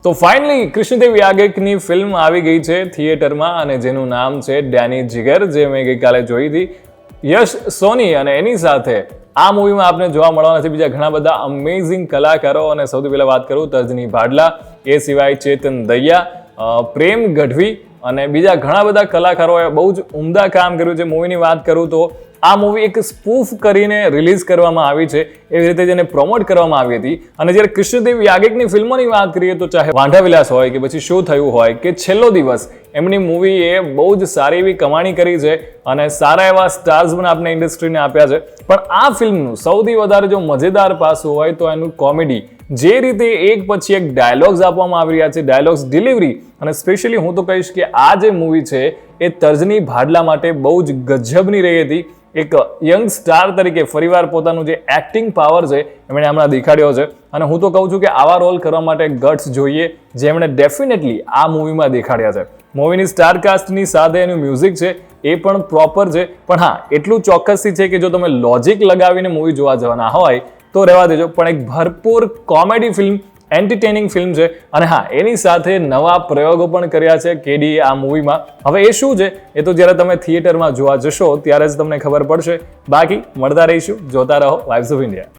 તો finally Krishnadev યાજ્ઞિકની film આવી ગઈ છે થિયેટરમાં અને જેનું નામ છે ડેની જીગર, જે મેં ગઈકાલે જોઈ હતી. યશ સોની અને એની સાથે આ મૂવીમાં આપને જોવા મળવાના છે બીજા ઘણા બધા અમેઝિંગ કલાકારો. અને સૌથી પહેલા વાત કરું તર્જની ભાડલા, એ સિવાય ચેતન દૈયા, પ્રેમ ગઢવી અને બીજા ઘણા બધા કલાકારોએ બહુ જ ઉમદા કામ કર્યું છે. મૂવીની વાત કરું તો આ મૂવી એક સ્પૂફ કરીને રિલીઝ કરવામાં આવી છે, એવી રીતે જેને પ્રમોટ કરવામાં આવી હતી. અને જ્યારે કૃષ્ણદેવ યાજ્ઞિકની ફિલ્મોની વાત કરીએ તો ચાહે વાંઢાવિલાસ હોય કે પછી શું થયું હોય કે છેલ્લો દિવસ, એમની મૂવીએ બહુ જ સારી એવી કમાણી કરી છે અને સારા એવા સ્ટાર્સ પણ આપણે ઇન્ડસ્ટ્રીને આપ્યા છે. પણ આ ફિલ્મનું સૌથી વધારે જો મજેદાર પાસું હોય તો એનું કોમેડી, જે રીતે એક પછી એક ડાયલોગ્સ આપવામાં આવી રહ્યા છે, ડાયલોગ્સ ડિલિવરી. અને સ્પેશિયલી હું તો કહીશ કે આ જે મૂવી છે એ તર્જની ભાડલા માટે બહુ જ ગજબની રહી હતી. એક યંગ સ્ટાર તરીકે ફરીવાર પોતાનું જે એક્ટિંગ પાવર છે એમણે હમણાં દેખાડ્યો છે. અને હું તો કહું છું કે આવા રોલ કરવા માટે ગટ્સ જોઈએ, જે એમણે ડેફિનેટલી આ મૂવીમાં દેખાડ્યા છે. મૂવીની સ્ટાર કાસ્ટની સાથે એનું મ્યુઝિક છે એ પણ પ્રોપર છે. પણ હા, એટલું ચોક્કસથી છે કે જો તમે લોજિક લગાવીને મૂવી જોવા જવાના હોય તો રહેવા દેજો. પણ એક ભરપૂર કોમેડી ફિલ્મ, એન્ટરટેનિંગ ફિલ્મ છે. અને હા, એની સાથે નવા પ્રયોગો પણ કર્યા છે કેડીએ આ મૂવીમાં. હવે એ શું છે એ તો જ્યારે તમે થિયેટરમાં જોવા જશો ત્યારે જ તમને ખબર પડશે. બાકી મળતા રહીશું, જોતા રહો વાઇબ્સ ઓફ ઇન્ડિયા.